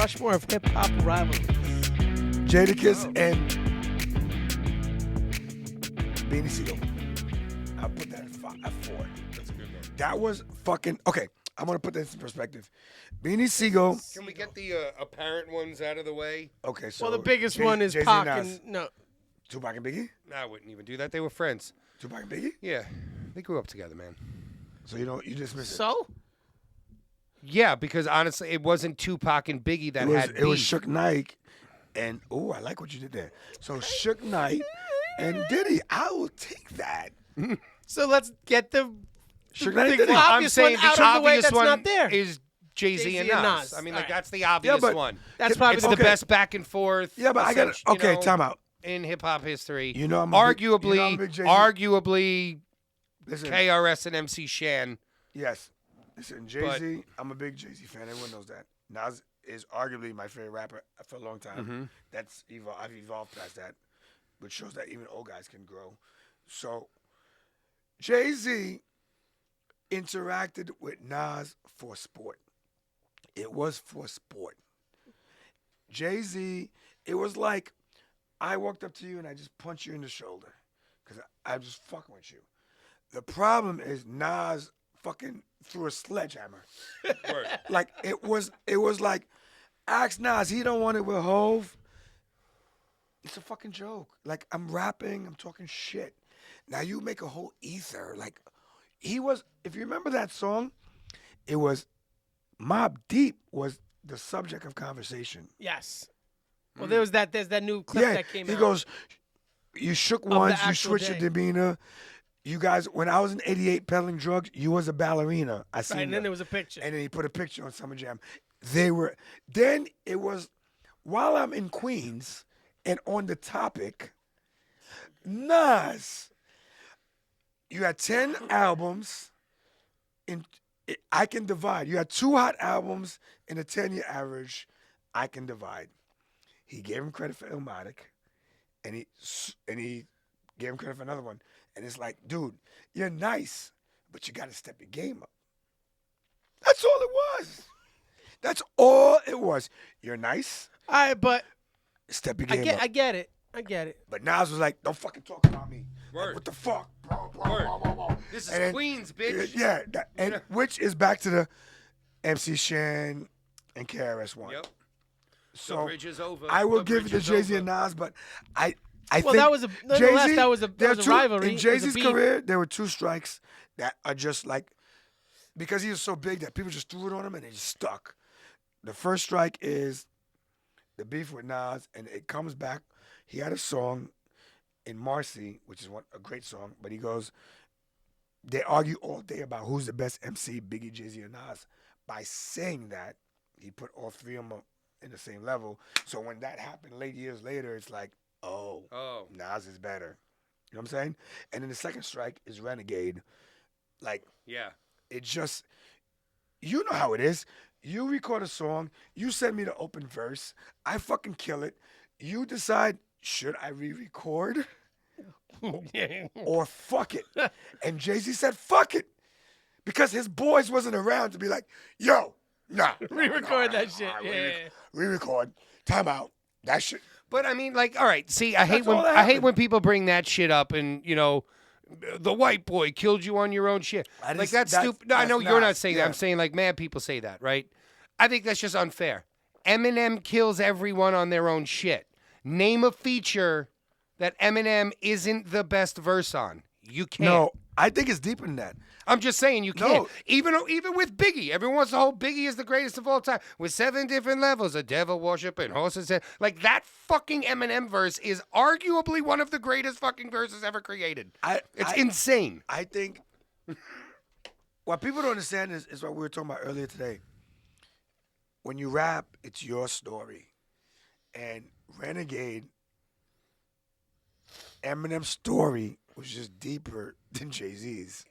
Rushmore of hip hop rivalries. Jadakiss and Beanie Sigel. I'll put that at 4. That's a good one. That was fucking okay. I'm gonna put this in perspective. Beanie Sigel. Can we get the apparent ones out of the way? Okay, so Well, the biggest Jay- one is Jay-Z Pac Nas. and no. Tupac and Biggie. No, I wouldn't even do that. They were friends. Tupac and Biggie. Yeah, they grew up together, man. So you dismiss it. So Yeah, because honestly, it wasn't Tupac and Biggie that had beef. It was Shook Knight and I like what you did there. So Shook Knight and Diddy. I will take that. so let's get the Shook Knight and the Diddy. I'm obvious saying one out the of the way obvious that's one not there. is Jay-Z and Nas. I mean, like All right. that's the obvious but- one. That's probably It's the the Okay. best back and forth. Yeah, but I got essentially, okay. Time out. In hip hop history, You know I'm a big- arguably, you know I'm a big Jay-Z. arguably, Listen, KRS and MC Shan. yes. Listen, Jay-Z. I'm a big Jay-Z fan. Everyone knows that. Nas is arguably my favorite rapper for a long time. I've evolved past that, which shows that even old guys can grow. So Jay-Z interacted with Nas for sport. It was for sport. Jay-Z, it was like I walked up to you and I just punched you in the shoulder because I'm just fucking with you. The problem is Nas fucking threw a sledgehammer. Word. Like it was like, ask Nas, he don't want it with Hove. It's a fucking joke. Like I'm rapping, I'm talking shit. Now you make a whole ether. Like he was, if you remember that song, it was Mobb Deep was the subject of conversation. yes. Well, there's that new clip Yeah, that came he out. goes, you shook the once, you actual switched your day. demeanor. You guys, when I was in '88 peddling drugs, you was a ballerina. I seen Right, and then that. there was a picture. And then he put a picture on Summer Jam. Then it was, while I'm in Queens and on the topic, Nas, you had 10 albums I Can Divide. You had 2 hot albums in a 10-year average, I Can Divide. He gave him credit for Illmatic, and he gave him credit for another one. And it's like, dude, you're nice, but you got to step your game up. That's all it was. That's all it was. You're nice, All right, but step your I game get up. I get it. I get it. But Nas was like, don't fucking talk about me. Like, Word. what the fuck? Word. This is And then- Queens, bitch. Yeah, which is back to the MC Shan and KRS one. Yep. So bridge is over. I will The give bridge the is Jay-Z over. and Nas, but I Well, think that was nonetheless, that was a there are two- rivalry. In It was a Jay-Z's beef. career, there were 2 strikes that are just like, because he was so big that people just threw it on him and it just stuck. The first strike is the beef with Nas, and it comes back. He had a song in Marcy, which is a great song, but he goes, they argue all day about who's the best MC, Biggie, Jay-Z, or Nas. By saying that, he put all 3 of them in the same level. So when that happened late years later, it's like, oh, Nas is better. You know what I'm saying? And then the second strike is Renegade. Like, Yeah. it just, you know how it is. You record a song, you send me the open verse, I fucking kill it. You decide, should I re-record or fuck it? And Jay-Z said, fuck it. Because his boys wasn't around to be like, yo, nah. Re-record that shit. Yeah. Re-record. Time out. That shit. But I mean, like, all right. See, I hate all that when happened. people bring that shit up, and the white boy killed you on your own shit. That Like is- that's that's- stupid. No, I know that's you're not- not saying that. yeah. I'm saying like mad people say that, right? I think that's just unfair. Eminem kills everyone on their own shit. Name a feature that Eminem isn't the best verse on. You can't. No, I think it's deeper than that. I'm just saying you can't. No. Even with Biggie, everyone wants to hold Biggie is the greatest of all time with 7 different levels of devil worship and horses. Like that fucking Eminem verse is arguably one of the greatest fucking verses ever created. It's insane. I think what people don't understand is what we were talking about earlier today. When you rap, it's your story. And Renegade, Eminem's story was just deeper than Jay-Z's.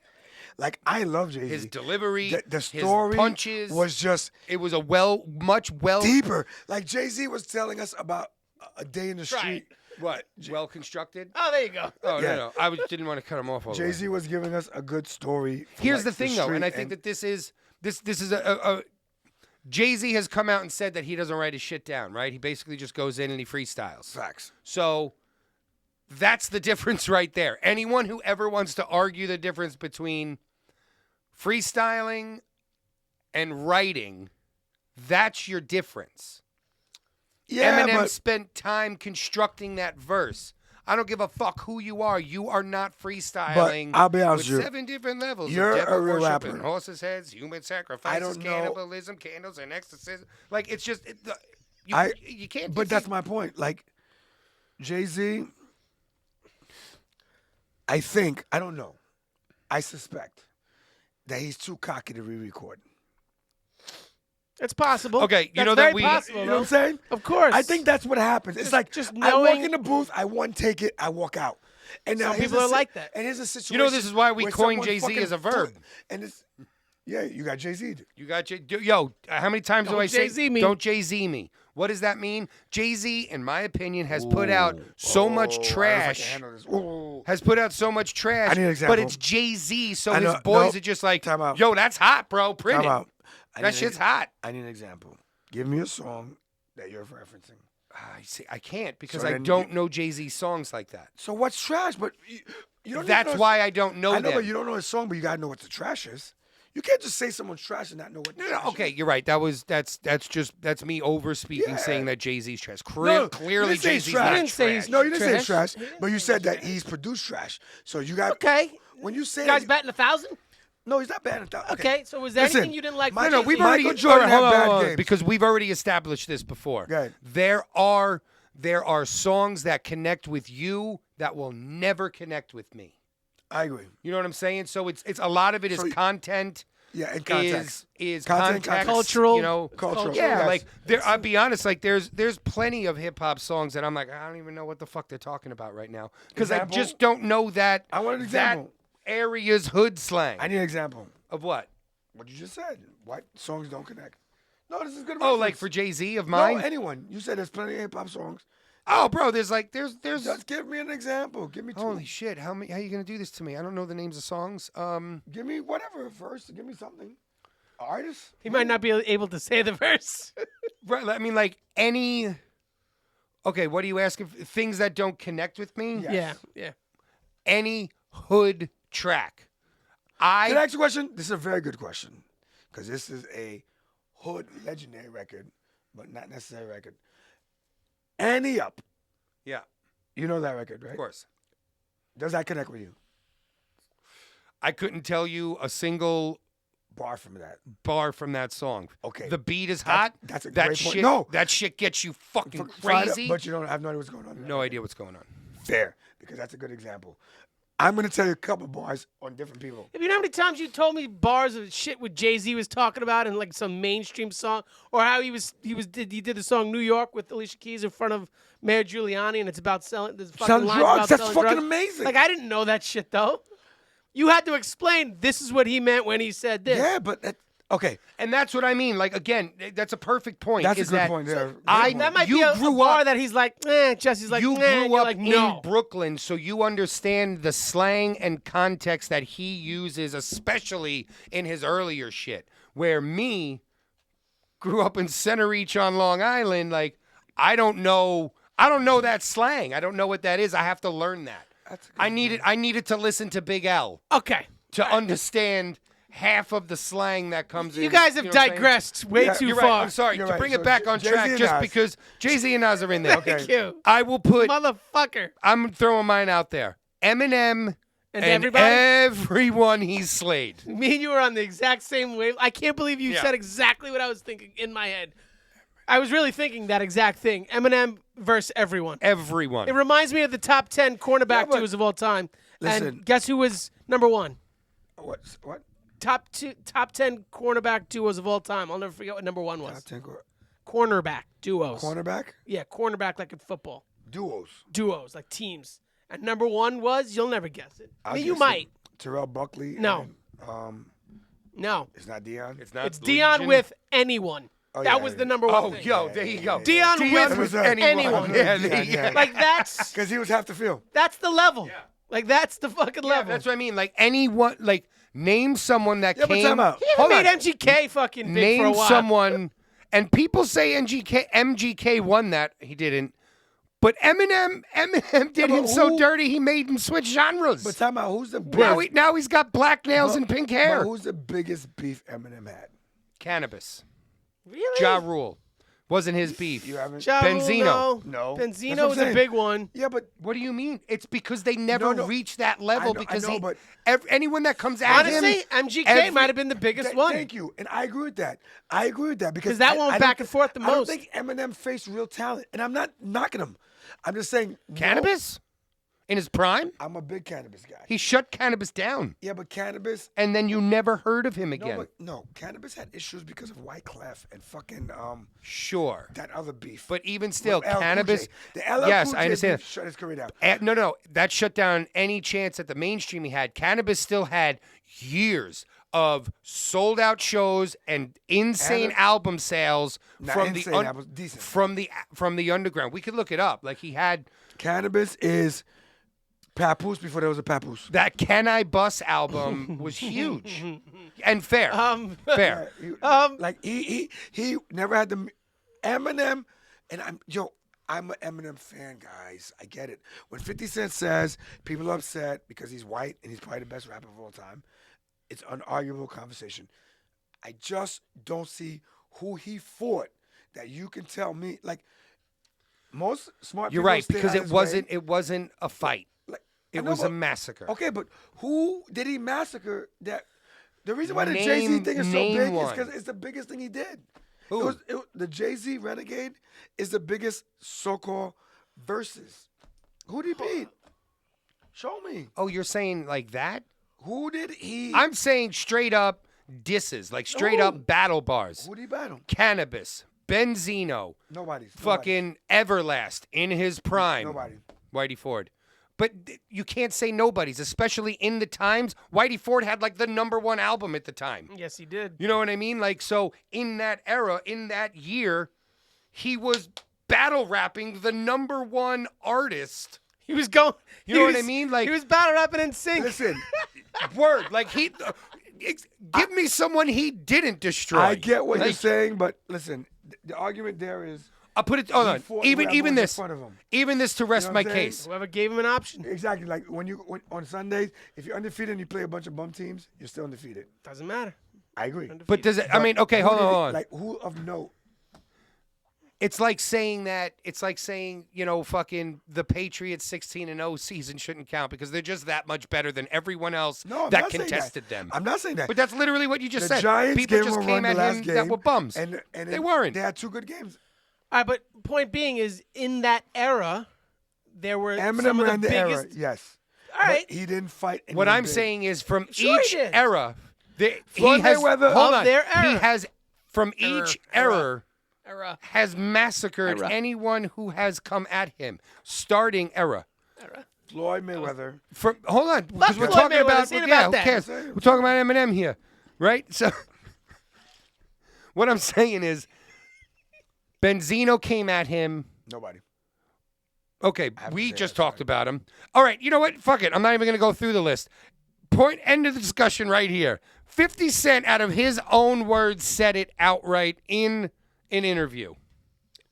Like, I love Jay-Z. His delivery, the story his punches was just it was a much deeper. Like, Jay-Z was telling us about a day in the street. what well constructed. Oh, there you go. Oh Yeah. no, I didn't want to cut him off. All the way. Jay-Z was giving us a good story. from, Here's like, the thing, though, street and I think that this is a Jay-Z has come out and said that he doesn't write his shit down, right? He basically just goes in and he freestyles. Facts. So that's the difference right there. Anyone who ever wants to argue the difference between freestyling and writing, that's your difference. Yeah, Eminem but spent time constructing that verse. I don't give a fuck who you are. You are not but freestyling I'll be honest with with you. 7 different levels. You're of devil a real worship rapper. and horses' heads, human sacrifices, I don't know. cannibalism, candles, and exorcism. Like, it's just, you can't. But that's my point. Like, Jay-Z, I don't know. I suspect that he's too cocky to re-record. It's possible. Okay, you That's know that very we- possible, You know what I'm though. saying? Of course. I think that's what happens. It's like just I walk knowing- in the booth, I one take it, I walk out. And now Some here's people a are si- like that. And here's a situation. You know, this is why we where coined someone Jay-Z fucking as a verb. And it's yeah, you got Jay-Z. You got yo. How many times do Don't I say Jay-Z me. don't Jay-Z me? What does that mean? Jay-Z, in my opinion, has put out so much trash. Has put out so much trash. I need an example. But it's Jay-Z, so I his know- boys no, are just like, time out. yo, that's hot, bro. Print Time it. out. I That need shit's an- hot. I need an example. Give me a song that you're referencing. I see. I can't because So I then don't know Jay-Z songs like that. So what's trash? But you don't. That's even know why I don't know I know, them. but you don't know his song, but you gotta know what the trash is. You can't just say someone's trash and not know what. The trash Okay, is. you're right. That's me over speaking, Yeah. saying that Jay-Z's trash. No, Clearly, you didn't say Jay-Z's trash. not You didn't say trash. he's- No, you didn't say it's Trash. trash, but you said that he's produced trash. So you got Okay. when you say You guys batting 1,000? no, he's not bad at that. Okay. So was there Listen, anything you didn't like? No, from no, Jay-Z? we've already- Michael Jordan hold had on, bad hold on, games. because we've already established this before. Go ahead. There are songs that connect with you that will never connect with me. I agree. You know what I'm saying? So it's a lot of it is So- content. Yeah, in context. Is Content, context, cultural- you know, Cultural. Yeah, Yes. like I'll be honest, like there's plenty of hip hop songs that I'm like, I don't even know what the fuck they're talking about right now because I Example? just don't know that. I want an that example. area's hood slang I need an example. of what? What you just said. What songs don't connect? No, this is good. Oh, like reference. for Jay-Z of no, mine? anyone. You said there's plenty of hip hop songs. Oh, bro, there's Just give me an example. Give me two. holy shit, how are you gonna do this to me? I don't know the names of songs. Give me whatever first. Give me something. Artist. He might not be able to say the verse. Right, I mean, like any. Okay, what are you asking? Things that don't connect with me? Yes. Yeah. Yeah. Any hood track. Can I ask you a question? This is a very good question because this is a hood legendary record, but not necessary record. Annie Up. Yeah, You know that record, right? of course. Does that connect with you? I couldn't tell you a single Bar from that. bar from that song. Okay. The beat is That's- hot. that's a that great shit, point. No. That shit gets you fucking Find out, crazy. but you don't have no idea what's going on. in that No record. idea what's going on. Fair, because that's a good example. I'm going to tell you a couple bars on different people. If you know how many times you told me bars of shit what Jay-Z was talking about in like some mainstream song, or how he did the song New York with Alicia Keys in front of Mayor Giuliani, and it's about selling this fucking Selling lines drugs. about That's selling fucking drugs. amazing. Like I didn't know that shit though. You had to explain this is what he meant when he said this. Yeah, but okay. And that's what I mean. Like again, that's a perfect point. That's a is good that point there. That might You be a grew bar up- that he's like, Jesse's like, you and grew you're up like, in no. Brooklyn, so you understand the slang and context that he uses, especially in his earlier shit. Where me grew up in Center Reach on Long Island, like I don't know that slang. I don't know what that is. I have to learn that. That's a good I needed to listen to Big L Okay. to understand half of the slang that comes in. You guys have know what I'm saying? digressed way Yeah, too You're far. right. I'm sorry. You're To right. bring So it back on Jay-Z track, and just Nas. because Jay-Z and Nas are in there. Okay. Thank you. I will put. Motherfucker. I'm throwing mine out there. Eminem And everybody? everyone he's slayed. Me and you were on the exact same wave. I can't believe you Yeah. said exactly what I was thinking in my head. I was really thinking that exact thing. Eminem versus everyone. Everyone. It reminds me of the top 10 cornerback Yeah, but- duos of all time. Listen. And guess who was number one? What? Top 10 cornerback duos of all time. I'll never forget what number one was. Top 10 Cornerback duos. cornerback Yeah, cornerback like in football. duos. Duos, like teams. And number one was, you'll never guess it. I I'll mean, you guess might. it. Terrell Buckley. No. And, No. it's not Dion. It's not It's Dion Legion. with anyone. Oh, that yeah, was yeah. the number one Oh, thing. yo, there you go. Dion with was anyone. Yeah, Yeah. Like Because he was half the field. that's the level. Like that's the fucking Yeah, level. that's what I mean. Like anyone, like Name someone that Yeah, but came. time out. He even Hold made on. MGK fucking big for a Name while. someone, and people say MGK won that. He didn't. But Eminem did but him so who- dirty he made him switch genres. But time out. Who's the biggest? now he's got black nails and pink hair. But who's the biggest beef Eminem had? Cannabis. Really? Ja Rule. Wasn't his beef. You haven't. Ja Rule, Benzino. No. That's Benzino what I'm was a saying. big one. Yeah, but What do you mean? It's because they never No. reached that level. I Because know, but anyone that comes at Honestly, him, MGK might have been the biggest one. Thank you, and I agree with that. I agree with that because that I- one went I don't back and thi- forth the I don't most. think Eminem faced real talent, and I'm not knocking him. I'm just saying no, Cannabis in his prime, I'm a big Cannabis guy. he shut Cannabis down, Yeah, but Cannabis. and then you never heard of him No, again. no, Cannabis had issues because of Wyclef and fucking Sure, that other beef. but even still, With LL Cool Cannabis. J. The LL Yes, Cool I J understand. beef shut his career down. No, that shut down any chance at the mainstream he had. Cannabis still had years of sold out shows and insane And album sales Not from insane, the that was decent. from the underground. We could look it up. Like he had Cannabis is Papoose before there was a Papoose. that Can I Bus album was huge and fair. Fair. He never had the Eminem, and I'm an Eminem fan, guys. I get it. When 50 Cent says people are upset because he's white and he's probably the best rapper of all time, it's an arguable conversation. I just don't see who he fought that you can tell me. Like most smart You're people right stay because out it his wasn't way. it wasn't a fight. Like, I It know, was a but- massacre. Okay, but who did he massacre? That the reason why the Name- Jay-Z thing is so name big is one. because it's the biggest thing he did. Who? The Jay-Z Renegade is the biggest so-called verses. Who did he beat? Show me. Oh, you're saying like that? Who did he? I'm saying straight up disses, like straight Who? up battle bars. Who did he battle? Cannabis, Benzino, Nobody's. fucking Everlast in his prime. Nobody. Whitey Ford. But you can't say nobody's, especially in the times. Whitey Ford had like the #1 album at the time. Yes, he did. You know what I mean? Like, so in that era, in that year, he was battle rapping the #1 artist. He was going. You know what I mean? Like- he was battle rapping in sync. Listen, Word. Like, give me someone he didn't destroy. I get what you're Like, saying, but listen, the argument there is I'll put it. Hold he on. fought Even whoever was in this. front of him. Even this to rest know my what I'm saying? case. Whoever gave him an option Exactly. Like when on Sundays, if you're undefeated and you play a bunch of bum teams, you're still undefeated. doesn't matter. I agree. But does it? I mean, okay, Who hold did he- on. Like who of note? It's like saying that. It's like saying, fucking the Patriots 16-0 season shouldn't count because they're just that much better than everyone else No, I'm that not saying contested that. them. I'm not saying that. But that's literally what you just the said. Giants People gave just him a came run at the last him game that were bums. and they weren't. They had 2 good games. All right, but point being is, in that era, there were some Eminem of ran the the era, biggest. yes. All right, But he didn't fight. What anyone I'm big. saying is from Sure he each did. era, he Floyd has Mayweather hold of on. their He era. has from each era era. has massacred Era. anyone who has come at him. Starting era. Floyd Mayweather. Hold on, because we're Floyd talking Mayweather, about say it yeah, about who that. cares? We're talking about Eminem here, right? So what I'm saying is Benzino came at him. Nobody. Okay, have to we say just that, talked about him. All right, you know what? Fuck it. I'm not even going to go through the list. End of the discussion right here. 50 Cent, out of his own words, said it outright in an interview.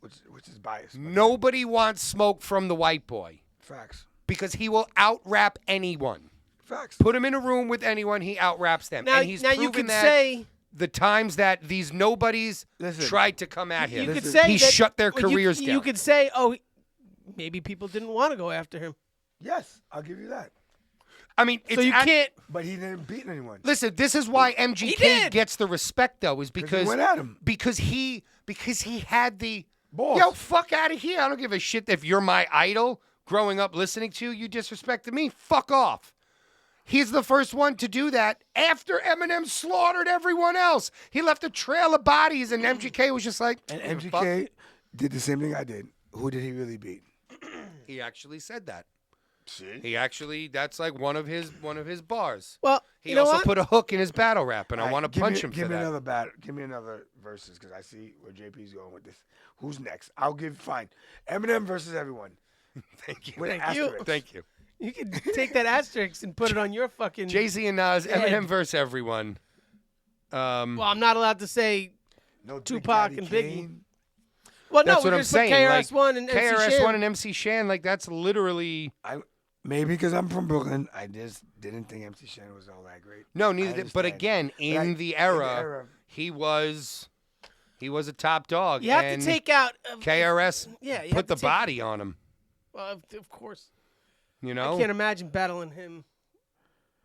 Which is biased. but Nobody wants smoke from the white boy Facts. because he will out-rap anyone. Facts. Put him in a room with anyone, he out-raps them. Now, and he's now proven you could that say the times that these nobodies Listen. tried to come at him, you could Listen. say he that- shut their well, careers you, down. You could say, oh, maybe people didn't want to go after him, Yes, I'll give you that. I mean, it's so you can't. But he didn't beat anyone. Listen, this is why He MGK did. gets the respect, though, is because he went at him. because he had the Balls. yo fuck out of here. I don't give a shit if you're my idol. Growing up listening to you, disrespected me. Fuck off. He's the first one to do that after Eminem slaughtered everyone else. He left a trail of bodies, and MGK was just like, And "Fuck." MGK did the same thing I did. Who did he really beat? He actually said that. See? He actually, that's like one of his bars. Well, He you know also what? put a hook in his battle rap, and I want to punch him for Give me that. another battle. Give me another versus because I see where JP's going with this. Who's next? I'll give fine. Eminem versus everyone. Thank you. With Thank you. asterisks. Thank you. You could take that asterisk and put it on your fucking. Jay-Z and Nas, Eminem versus everyone. Well, I'm not allowed to say. No Big Tupac Daddy and Biggie. Kane. Well, no, That's we what I'm just put saying. KRS-One and MC KRS-One Shan. and MC Shan, like that's literally. Maybe because I'm from Brooklyn, I just didn't think MC Shan was all that great. No, I neither. But understand. again, in the era, he was a top dog. You have and to take out. KRS. Yeah, you put have the to take- body on him. Well, of course. You I know, can't imagine battling him.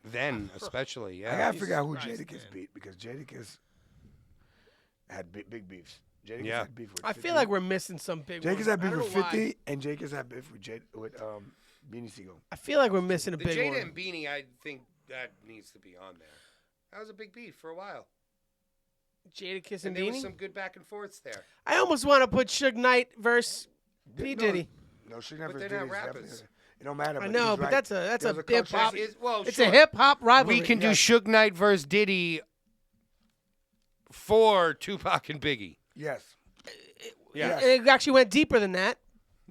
then especially, I yeah. gotta figure out who Christ, Jadakiss man. beat because Jadakiss had big beefs. Jadakiss Yeah. had beef with I 50. feel like we're missing some big Jadakiss ones. had I beef don't with know why. 50, and Jadakiss had beef with Beanie Siegel. I feel like we're missing a The big Jada one. and Beanie, I think that needs to be on there. That was a big beef for a while. Jadakiss And and there was Beanie. some good back and forths there. I almost want to put Suge Knight versus P Diddy. No, she never they're did. not rappers. It don't matter. I but know, he's but right. that's a There was hip hop. culture- It's sure. a hip hop rivalry. We can do Yes. Suge Knight versus Diddy for Tupac and Biggie. Yes. Yeah. And it actually went deeper than that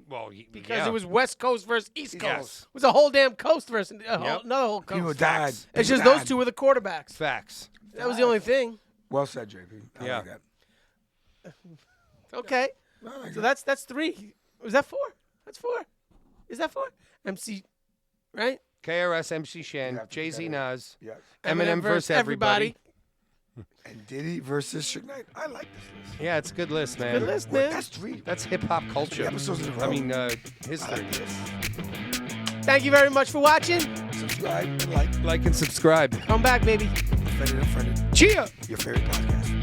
Well, because it was West Coast versus East Coast. Yes. It was a whole damn coast versus another whole coast. People died. It's People just died. those two were the quarterbacks. facts. That was the only thing. Well said, JP. I Yeah. like that. Okay. I like So that. that's 3. Was that 4? That's 4. Is that 4? MC, right? KRS, MC You Shan, have to Jay-Z, do that. Nas, Yes. Eminem versus everybody. And Diddy versus Suge Knight. I like this list. Yeah, it's a good list, man. Good list, Well, man. that's 3. That's hip hop culture. episodes in a row. I mean, I history. like this. Thank you very much for watching. Subscribe and like. Like and subscribe. Come back, baby. Unfriended. Cheer! Your favorite podcast.